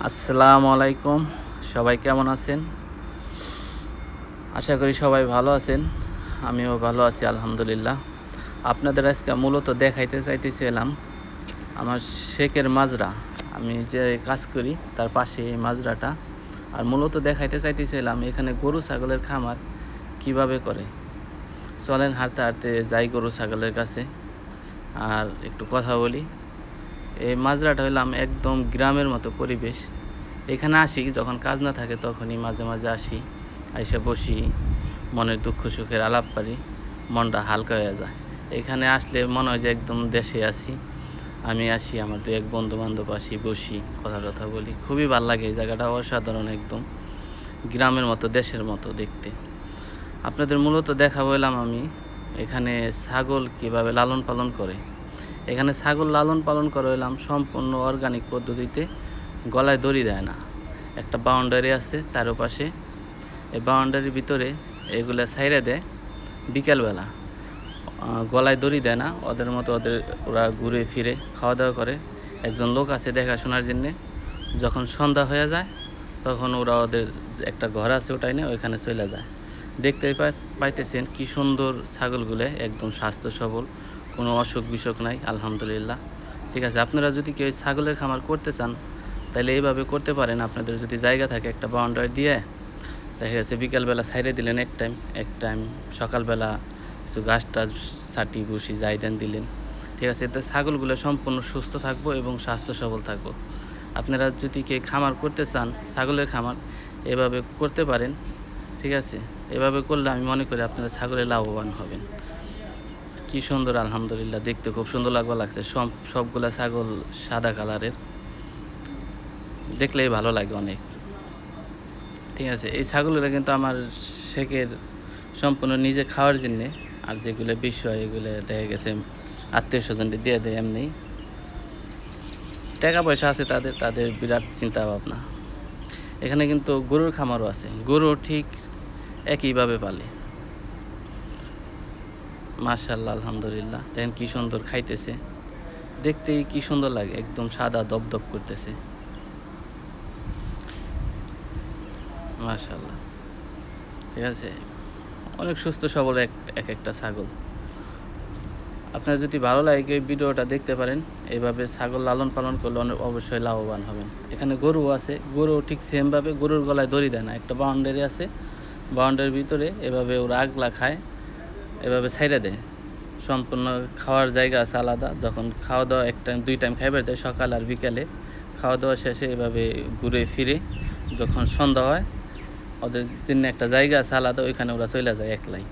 আসসালামু আলাইকুম। সবাই কেমন আছেন? আশা করি সবাই ভালো আছেন। আমিও ভালো আছি আলহামদুলিল্লাহ। আপনাদের আজকে মূলত দেখাইতে চাইতেছিলাম আমার শেখের মাজরা। আমি যে কাজ করি তার পাশে এই মাজরাটা। আর মূলত দেখাইতে চাইতেছিলাম এখানে গরু ছাগলের খামার কিভাবে করে। চলেন হাঁটতে হাঁটতে যাই গরু ছাগলের কাছে আর একটু কথা বলি। এই মাজরাটা হইলাম একদম গ্রামের মতো পরিবেশ। এখানে আসি যখন কাজ না থাকে তখনই মাঝে মাঝে আসি, আইসা বসি, মনের দুঃখ সুখের আলাপ পারি, মনটা হালকা হয়ে যায়। এখানে আসলে মনে হয় যে একদম দেশে আসি। আমি আসি, আমার দু এক বন্ধু বান্ধব আসি, বসি, কথা টথা বলি। খুবই ভালো লাগে এই জায়গাটা, অসাধারণ, একদম গ্রামের মতো, দেশের মতো দেখতে। আপনাদের মূলত দেখা বললাম আমি এখানে ছাগল কীভাবে লালন পালন করে। এখানে ছাগল লালন পালন করে হইলাম সম্পূর্ণ অর্গানিক পদ্ধতিতে। গলায় দড়ি দেয় না, একটা বাউন্ডারি আছে চারপাশে। এই বাউন্ডারির ভিতরে এগুলো ছাইরে দেয় বিকেলবেলা। গলায় দড়ি দেয় না, ওদের মতো ওরা ঘুরে ফিরে খাওয়া দাওয়া করে। একজন লোক আছে দেখাশোনার জন্যে। যখন সন্ধ্যা হয়ে যায় তখন ওরা ওদের একটা ঘর আছে ওটাই না, ওইখানে চলে যায়। দেখতে পাইতেছেন কি সুন্দর ছাগলগুলো, একদম স্বাস্থ্য সবল, কোনো অসুখ বিসুখ নাই আলহামদুলিল্লাহ। ঠিক আছে, আপনারা যদি কেউ ছাগলের খামার করতে চান তাহলে এইভাবে করতে পারেন। আপনাদের যদি জায়গা থাকে একটা বাউন্ডারি দিয়ে দেখা গেছে বিকালবেলা ছাইরে দিলেন এক টাইম সকালবেলা কিছু ঘাস টাস ছাটি বসি যাই দেন দিলেন। ঠিক আছে, এতে ছাগলগুলো সম্পূর্ণ সুস্থ থাকবো এবং স্বাস্থ্য সবল থাকবো। আপনারা যদি কেউ খামার করতে চান ছাগলের খামার, এভাবে করতে পারেন। ঠিক আছে, এভাবে করলে আমি মনে করি আপনারা ছাগলে লাভবান হবেন। কি সুন্দর আলহামদুলিল্লাহ, দেখতে খুব সুন্দর লাগছে। সবগুলা ছাগল সাদা কালারের, দেখলেই ভালো লাগে অনেক। ঠিক আছে, এই ছাগলগুলো কিন্তু আমার শেখের সম্পূর্ণ নিজে খাওয়ার জন্যে। আর যেগুলো বিষয় এগুলো দেখা গেছে আত্মীয় স্বজনকে দিয়ে দেয় এমনি। টাকা পয়সা আছে তাদের বিরাট চিন্তা ভাবনা। এখানে কিন্তু গরুর খামারও আছে, গরু ঠিক একইভাবে পালে। মাশাআল্লাহ আলহামদুলিল্লাহ, দেখেন কি সুন্দর খাইতেছে, দেখতেই কি সুন্দর লাগে, একদম সাদা দপদপ করতেছে। মাশাআল্লাহ, ঠিক আছে, অনেক সুস্থ সবল একটা ছাগল। আপনার যদি ভালো লাগে এই ভিডিওটা দেখতে পারেন। এইভাবে ছাগল লালন পালন করলে অবশ্যই লাভবান হবেন। এখানে গরু আছে, গরু ঠিক সেমভাবে গরুর গলায় দড়ি দেয় না, একটা বাউন্ডারি আছে, বাউন্ডারির ভিতরে এভাবে ওরা আগলা খায়, এভাবে ছাইড়ে দেয়। সম্পূর্ণ খাওয়ার জায়গা আছে আলাদা। যখন খাওয়া দাওয়া এক টাইম দুই টাইম খাইবার দেয়, সকাল আর বিকালে। খাওয়া দাওয়া শেষে এভাবে ঘুরে ফিরে যখন সন্ধ্যা হয় ওদের জন্য একটা জায়গা আছে আলাদা, ওইখানে ওরা চলে যায় একলাই।